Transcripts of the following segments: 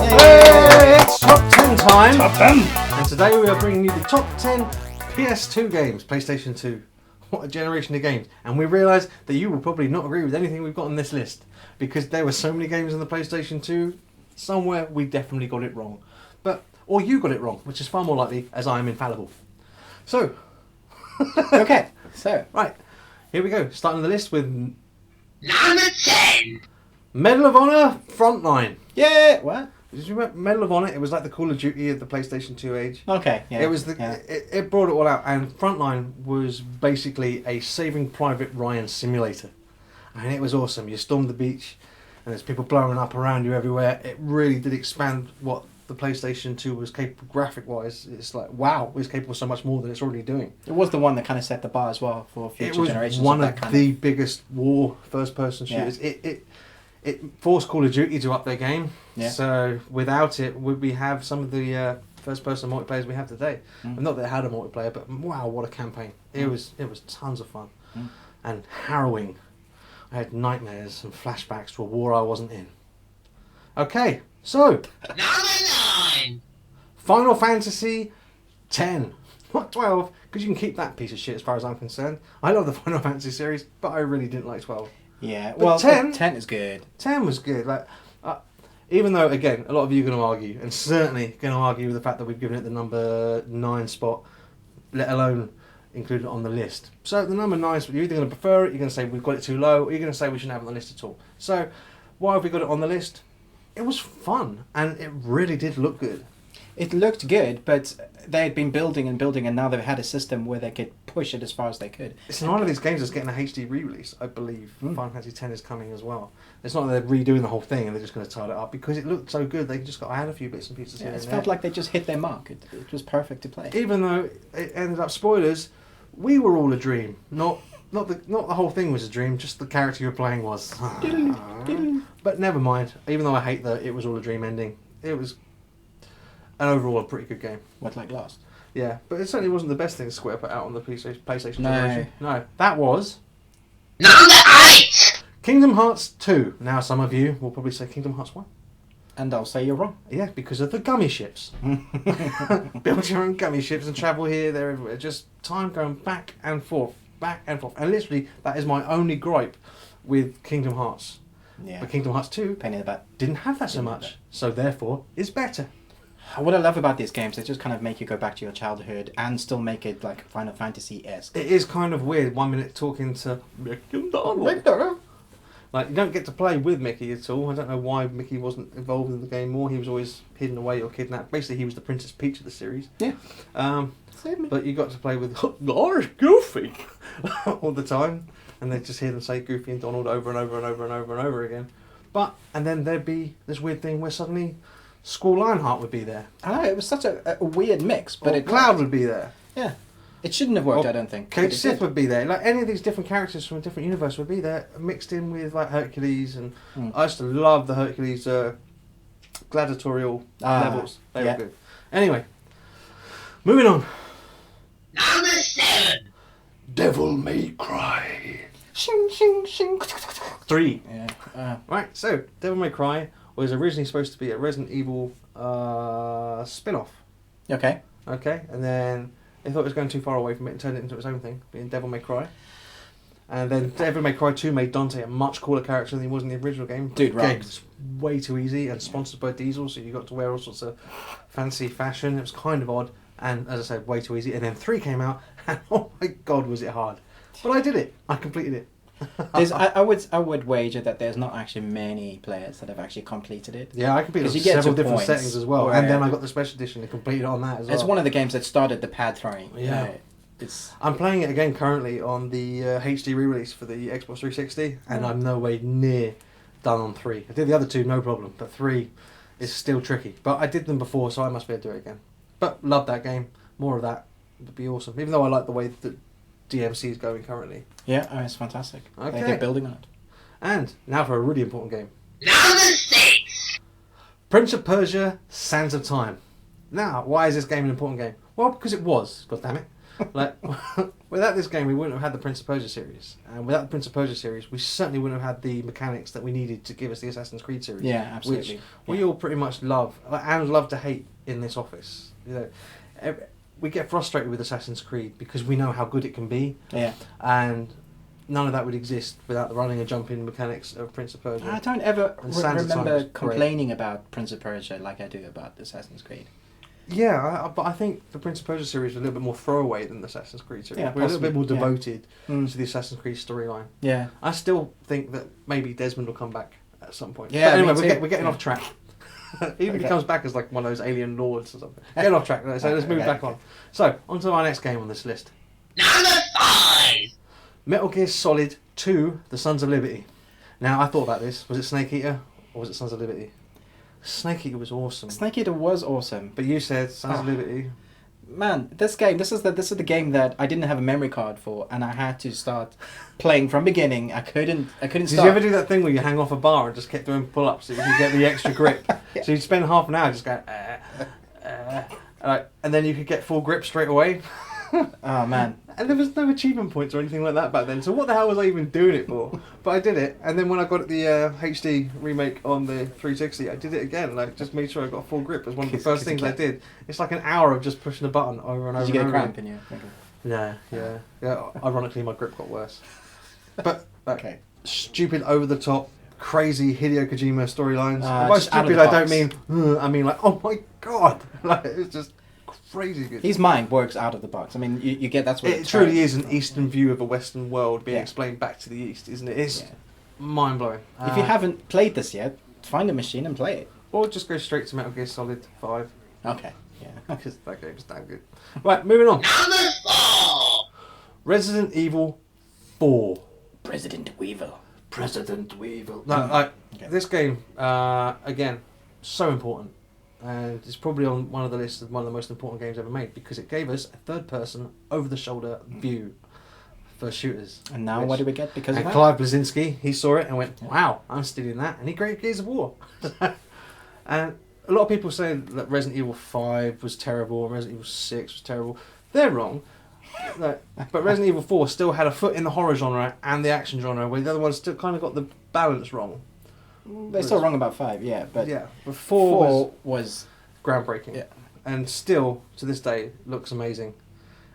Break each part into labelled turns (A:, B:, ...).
A: Hey, it's top 10 time.
B: Top 10.
A: And today we are bringing you the top 10 PS2 games, PlayStation 2. What a generation of games. And we realise that you will probably not agree with anything we've got on this list. Because there were so many games on the PlayStation 2, somewhere we definitely got it wrong. Or you got it wrong, which is far more likely, as I am infallible. So,
B: Okay, so.
A: right, here we go. Starting the list with
C: Number 10.
A: Medal of Honor Frontline.
B: Yeah, what?
A: Did you remember Medal of Honor? It was like the Call of Duty of the PlayStation 2 age.
B: Okay, yeah.
A: It was it brought it all out, and Frontline was basically a Saving Private Ryan simulator, and it was awesome. You stormed the beach, and there's people blowing up around you everywhere. It really did expand what the PlayStation 2 was capable graphic-wise. It's like, wow, it's capable of so much more than it's already doing.
B: It was the one that kind of set the bar as well for future generations.
A: It was one of the biggest war first-person shooters.
B: Yeah.
A: It forced Call of Duty to up their game.
B: Yeah.
A: So without it, would we have some of the first-person multiplayers we have today? And not that it had a multiplayer, but wow, what a campaign! It was tons of fun and harrowing. I had nightmares and flashbacks to a war I wasn't in. Okay, so
C: Number 9.
A: Final Fantasy 10, not 12, because you can keep that piece of shit as far as I'm concerned. I love the Final Fantasy series, but I really didn't like 12.
B: Yeah,
A: But
B: well,
A: 10
B: is good.
A: 10 was good. Like, even though, again, a lot of you are going to argue, and certainly going to argue with the fact that we've given it the number 9 spot, let alone include it on the list. So the number 9 spot, you're either going to prefer it, you're going to say we've got it too low, or you're going to say we shouldn't have it on the list at all. So why have we got it on the list? It was fun, and it really did look good.
B: It looked good, but they had been building, and now they've had a system where they could push it as far as they could.
A: It's one of these games that's getting a HD re-release, I believe. Final Fantasy X is coming as well. It's not that they're redoing the whole thing and they're just going to tie it up, because it looked so good. They just got add a few bits and pieces here and
B: It
A: there.
B: felt like they just hit their mark. It was perfect to play.
A: Even though it ended up, spoilers, we were all a dream. Not the whole thing was a dream. Just the character you were playing was. But never mind. Even though I hate that it was all a dream ending, it was an overall a pretty good game.
B: What, like Lost?
A: Yeah, but it certainly wasn't the best thing Square put out on the PlayStation
B: No.
A: generation. No, that was
C: Number 8.
A: Kingdom Hearts 2. Now some of you will probably say Kingdom Hearts 1.
B: And I'll say you're wrong.
A: Yeah, because of the gummy ships. Build your own gummy ships and travel here, there, everywhere. Just time going back and forth, back and forth. And literally, that is my only gripe with Kingdom Hearts.
B: Yeah.
A: But Kingdom Hearts 2
B: Pain in the butt.
A: didn't have that so
B: Didn't have
A: much. So therefore, it's better.
B: What I love about these games, they just kind of make you go back to your childhood and still make it like Final Fantasy-esque.
A: It is kind of weird, 1 minute talking to Mickey and Donald. Like, you don't get to play with Mickey at all. I don't know why Mickey wasn't involved in the game more. He was always hidden away or kidnapped. Basically, he was the Princess Peach of the series.
B: Yeah.
A: But you got to play with Goofy all the time. And they just hear them say Goofy and Donald over and over and over and over and over again. And then there'd be this weird thing where suddenly Squall Lionheart would be there.
B: I know, it was such a weird mix, but
A: Or Cloud would be there.
B: Yeah. It shouldn't have worked,
A: Or
B: I don't think.
A: Cade
B: but it
A: Sith
B: did.
A: would be there. Like, any of these different characters from a different universe would be there, mixed in with like Hercules, and I used to love the Hercules gladiatorial levels. They were good. Anyway, moving on.
C: Number 7.
A: Devil May Cry.
B: Shing, shing, shing.
A: 3.
B: Yeah.
A: Right, so Devil May Cry was originally supposed to be a Resident Evil spin-off.
B: Okay.
A: Okay, and then they thought it was going too far away from it and turned it into its own thing, being Devil May Cry. And then Devil May Cry 2 made Dante a much cooler character than he was in the original game.
B: Dude, right.
A: Game was way too easy and sponsored by Diesel, so you got to wear all sorts of fancy fashion. It was kind of odd, and as I said, way too easy. And then 3 came out, and oh my god, was it hard. But I did it. I completed it.
B: I would wager that there's not actually many players that have actually completed it.
A: Yeah, I completed
B: 'Cause you get
A: several
B: to
A: different
B: points
A: settings as well.
B: where-
A: And then I got the special edition and completed on that as well.
B: It's one of the games that started the pad throwing.
A: Yeah.
B: It's
A: I'm playing it again currently on the HD re-release for the Xbox 360, and I'm no way near done on 3. I did the other 2, no problem, but 3 is still tricky. But I did them before, so I must be able to do it again. But love that game. More of that would be awesome. Even though I like the way that DMC is going currently.
B: it's fantastic.
A: Okay.
B: They're building on it.
A: And now for a really important game.
C: Number 6.
A: Prince of Persia: Sands of Time. Now, why is this game an important game? Well, because it was, god damn it. Like, without this game, we wouldn't have had the Prince of Persia series, and without the Prince of Persia series, we certainly wouldn't have had the mechanics that we needed to give us the Assassin's Creed series.
B: Yeah, absolutely.
A: Which we all pretty much love and love to hate in this office. You know, we get frustrated with Assassin's Creed because we know how good it can be,
B: Yeah.
A: and none of that would exist without the running and jumping mechanics of Prince of Persia.
B: I don't ever
A: And Sands of Time
B: remember
A: was great.
B: complaining about Prince of Persia like I do about Assassin's Creed.
A: Yeah, but I think the Prince of Persia series was a little bit more throwaway than the Assassin's Creed series.
B: Yeah,
A: We're a little bit more
B: possibly, yeah.
A: devoted to the Assassin's Creed storyline.
B: Yeah.
A: I still think that maybe Desmond will come back at some point.
B: Yeah,
A: But anyway,
B: me too.
A: we're getting
B: Yeah.
A: off track. Even if he
B: Okay.
A: comes back as like one of those alien lords or something. Getting off track. So let's move
B: Okay.
A: back on. So, on to our next game on this list.
C: Number 5.
A: Metal Gear Solid 2, The Sons of Liberty. Now, I thought about this. Was it Snake Eater or was it Sons of Liberty? Snake Eater was awesome.
B: Snake Eater was awesome.
A: But you said Sons of
B: Oh.
A: Liberty.
B: Man, this is the game that I didn't have a memory card for, and I had to start playing from beginning. I couldn't
A: Did
B: start.
A: you ever do that thing where you hang off a bar and just kept doing pull-ups so you could get the extra grip?
B: Yeah.
A: So you'd spend half an hour just going, and then you could get full grip straight away.
B: Oh man,
A: And there was no achievement points or anything like that back then. So what the hell was I even doing it for? But I did it, and then when I got the HD remake on the 360, I did it again. Like just made sure I got full grip. It was one of the first things I did. It's like an hour of just pushing the button over and over.
B: did you get a
A: and over.
B: cramp in your finger?
A: Yeah. Ironically, my grip got worse. But
B: Okay.
A: stupid, over the top, crazy Hideo Kojima storylines.
B: Ah,
A: By
B: just out of
A: stupid,
B: the
A: I don't
B: box.
A: mean. I mean like, oh my god! Like it's just crazy good.
B: His mind works out of the box. I mean, you get that's what
A: It truly is an Eastern view of a Western world being
B: Yeah.
A: explained back to the East, isn't it? It's
B: Yeah.
A: mind blowing.
B: If you haven't played this yet, find a machine and play it.
A: or just go straight to Metal Gear Solid 5
B: Okay. Yeah.
A: because that game's damn good. Right, moving on.
C: Number 4.
A: Resident Evil 4.
B: President Weevil.
A: President Weevil. No, like
B: Okay.
A: this game again, so important, and it's probably on one of the lists of one of the most important games ever made because it gave us a third-person, over-the-shoulder view for shooters.
B: And now
A: Which-
B: what do we get because of
A: And
B: that?
A: Clive Blazinski, he saw it and went, "Wow, I'm stealing that," and he created Gears of War. And a lot of people say that Resident Evil 5 was terrible and Resident Evil 6 was terrible. They're wrong. Like, but Resident Evil 4 still had a foot in the horror genre and the action genre, where the other ones still kind of got the balance wrong.
B: They're still wrong about 5, yeah, but
A: Yeah, but 4 was
B: was
A: groundbreaking.
B: Yeah.
A: And still, to this day, looks amazing.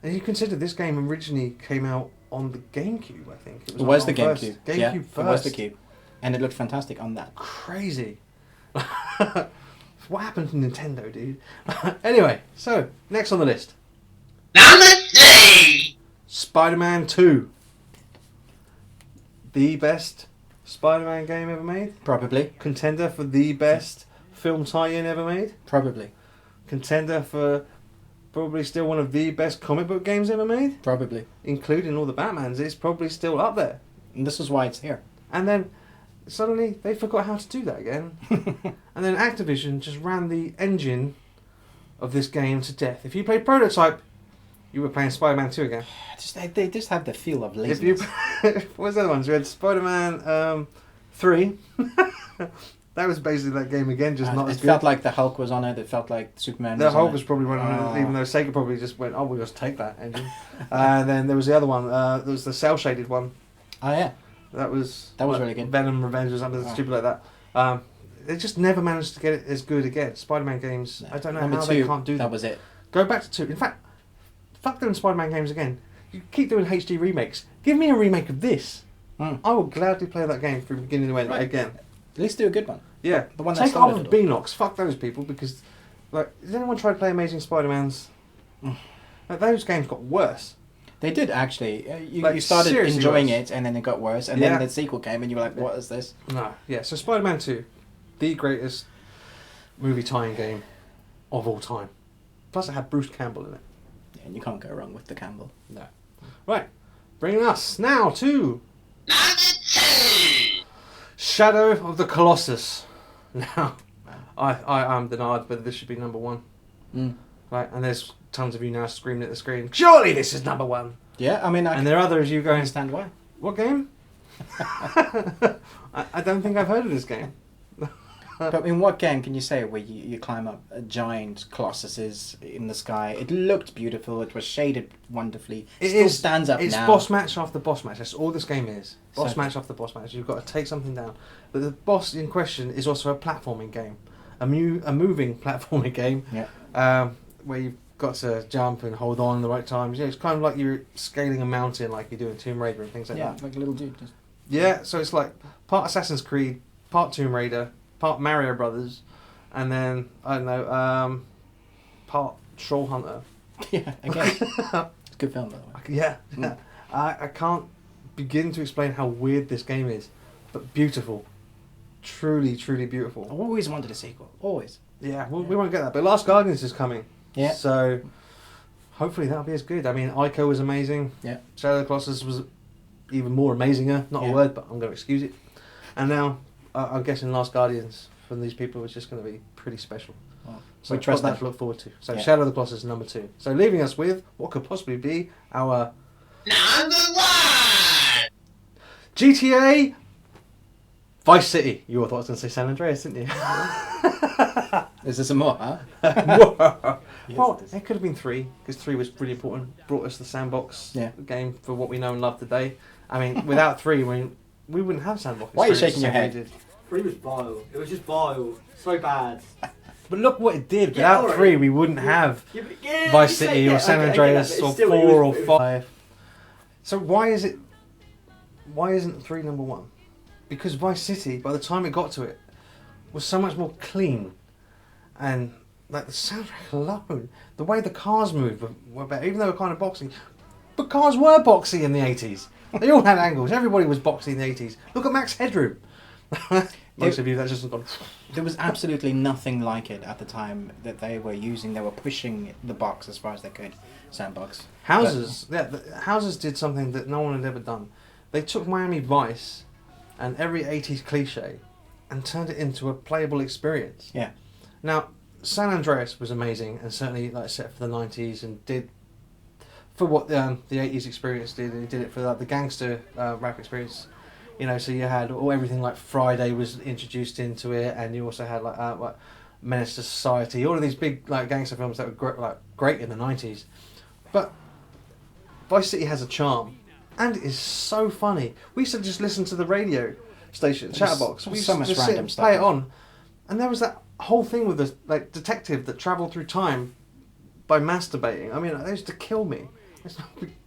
A: And you consider this game originally came out on the GameCube, I think.
B: it was the
A: on first.
B: GameCube.
A: GameCube
B: Yeah,
A: first.
B: it was the Cube, and it looked fantastic on that.
A: Crazy. What happened to Nintendo, dude? Anyway, so, next on the list.
C: Number 3.
A: Spider-Man 2. The best Spider-Man game ever made.
B: Probably,
A: Contender for the best film tie-in ever made.
B: probably,
A: Contender for probably still one of the best comic book games ever made.
B: probably.
A: Including all the Batmans. It's probably still up there.
B: And this is why it's here.
A: And then suddenly they forgot how to do that again. And then Activision just ran the engine of this game to death. If you played Prototype, you were playing Spider-Man 2 again.
B: They just have the feel of
A: If you,
B: laziness.
A: what was the other ones? We had Spider-Man 3. That was basically that game again, just not
B: it
A: as good.
B: felt like the Hulk was on it. It felt like Superman.
A: The
B: was on
A: Hulk
B: it.
A: was probably one,
B: Oh.
A: even though Sega probably just went, "Oh, we'll just take that engine." And then there was the other one. There was the cell shaded one.
B: Oh yeah,
A: That was
B: That was
A: like
B: really good.
A: Venom Revenge or something stupid like that. They just never managed to get it as good again. Spider-Man games.
B: No.
A: I don't know
B: Number
A: how
B: 2,
A: they can't do that.
B: that was it.
A: Go back to 2. In fact, fuck doing Spider-Man games again. You keep doing HD remakes. Give me a remake of this.
B: Mm.
A: I will gladly play that game from beginning to end
B: Right.
A: again.
B: At least do a good one.
A: Yeah,
B: The one that
A: take off
B: started
A: of
B: it
A: Beanox. Fuck those people because, like, has anyone tried to play Amazing Spider-Mans? Like, those games got worse.
B: They did actually.
A: Like,
B: You started
A: seriously
B: enjoying
A: worse.
B: it, and then it got worse, and
A: Yeah.
B: then the sequel came, and you were like, "What is this?"
A: No, yeah. So Spider-Man 2, the greatest movie tie-in game of all time. Plus, it had Bruce Campbell in it.
B: And you can't go wrong with the Campbell.
A: No. Right, bringing us now to
C: Number 2.
A: Shadow of the Colossus. Now, I am denied whether this should be number 1.
B: Mm.
A: Right, and there's tons of you now screaming at the screen, surely this is number 1.
B: Yeah, I mean, I
A: And
B: can
A: there are others you going,
B: understand why.
A: what game? I don't think I've heard of this game.
B: But in what game can you say where you climb up a giant colossuses in the sky? It looked beautiful. It was shaded wonderfully. It still stands up
A: it's
B: now.
A: boss match after boss match. That's all this game is. Boss
B: Exactly.
A: match after boss match. You've got to take something down. But the boss in question is also a platforming game, a moving platforming game, where you've got to jump and hold on the right times. Yeah, it's kind of like you're scaling a mountain, like you do in Tomb Raider and things like that.
B: like a little dude. Just...
A: Yeah, so it's like part Assassin's Creed, part Tomb Raider, part Mario Brothers, and then I don't know, part Troll Hunter.
B: Yeah, again, it's a good film by the way.
A: Yeah, I can't begin to explain how weird this game is, but beautiful, truly, truly beautiful.
B: I always wanted a sequel. Always.
A: Yeah, we won't get that, but Last Guardians is coming.
B: Yeah.
A: So hopefully that'll be as good. I mean, Ico was amazing.
B: Yeah.
A: Shadow of the Colossus was even more amazinger. Not a
B: Yeah.
A: word, but I'm going to excuse it. And now I'm guessing Last Guardians from these people is just going to be pretty special.
B: Well,
A: So
B: we
A: we've
B: trust
A: got that
B: them.
A: to look forward to. So
B: Yeah.
A: Shadow of the Colossus is number 2. So leaving us with what could possibly be our
C: Number 1.
A: GTA Vice City. You all thought I was going to say San Andreas, didn't you?
B: Is there some more? Huh? Yes,
A: Well,
B: it is.
A: it could have been 3 because 3 was really important. Brought us the sandbox game for what we know and love today. I mean, without 3, we wouldn't have sandbox.
B: Why are you
A: experience
B: shaking your
A: the same
B: head?
A: way we did.
D: 3 was vile. It was just vile. So bad.
A: But look what it did.
D: Yeah,
A: Without
D: alright.
A: 3, we wouldn't have
D: Yeah, but yeah,
A: Vice
D: you say-
A: City
D: yeah,
A: or San
D: okay, I get that,
A: Andreas
D: but
A: or
D: it's still-
A: 4
D: it
A: or
D: was-
A: 5. So why isn't 3 number 1? Because Vice City, by the time it got to it, was so much more clean, and like the soundtrack alone, the way the cars moved were better, even though they were kind of boxy. But cars were boxy in the 80s. They all had angles. Everybody was boxy in the 80s. Look at Max Headroom. Most of you, that's just gone.
B: There was absolutely nothing like it at the time that they were using. They were pushing the box as far as they could. Sandbox.
A: Houses, Houses did something that no one had ever done. They took Miami Vice and every 80s cliche and turned it into a playable experience.
B: Yeah.
A: Now, San Andreas was amazing and certainly like set for the 90s and did for what the 80s experience did. And it did it for like, the gangster rap experience. You know, so you had everything like Friday was introduced into it, and you also had like Menace to Society, all of these big like gangster films that were great in the 90s. But Vice City has a charm, and it is so funny. We used to just listen to the radio station, Chatterbox. We used
B: so
A: to
B: much
A: just sit
B: random
A: and
B: stuff.
A: play it on, and there was that whole thing with the like detective that travelled through time by masturbating. I mean, that used to kill me. It's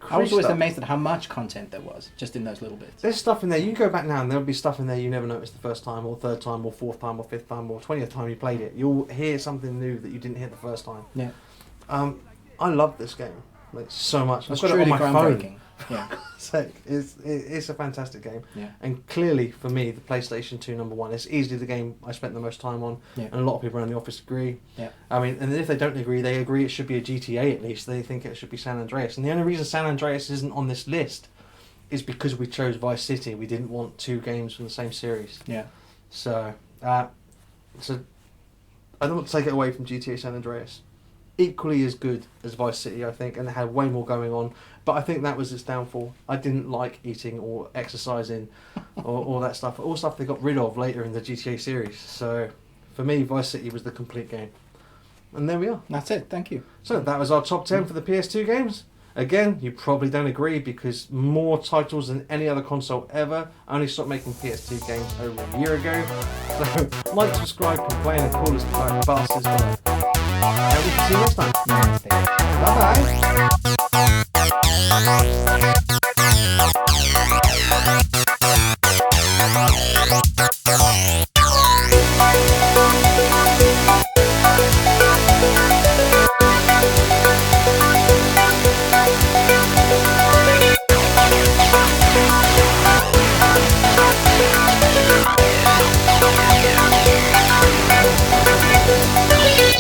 B: I was always
A: stuff.
B: amazed at how much content there was just in those little bits.
A: There's stuff in there. You go back now, and there'll be stuff in there you never noticed the first time, or third time, or fourth time, or fifth time, or 20th time you played it. You'll hear something new that you didn't hear the first time.
B: Yeah.
A: I love this game like so much.
B: It's
A: I've got it on my phone.
B: groundbreaking. Yeah.
A: So it's a fantastic game.
B: Yeah.
A: And clearly, for me, the PlayStation 2 number 1 is easily the game I spent the most time on,
B: Yeah.
A: and a lot of people around the office agree.
B: Yeah.
A: I mean, and if they don't agree, they agree it should be a GTA at least. They think it should be San Andreas. And the only reason San Andreas isn't on this list is because we chose Vice City. We didn't want 2 games from the same series.
B: Yeah.
A: So I don't want to take it away from GTA San Andreas. Equally as good as Vice City, I think, and it had way more going on. But I think that was its downfall. I didn't like eating or exercising or all that stuff. All stuff they got rid of later in the GTA series. So for me, Vice City was the complete game. And there we are.
B: That's it. Thank you.
A: So that was our top 10 for the PS2 games. Again, you probably don't agree because more titles than any other console ever. Only stopped making PS2 games over a year ago. So like, subscribe, complain, and call us bastards below. And we can see you next time.
B: Namaste.
A: Bye bye.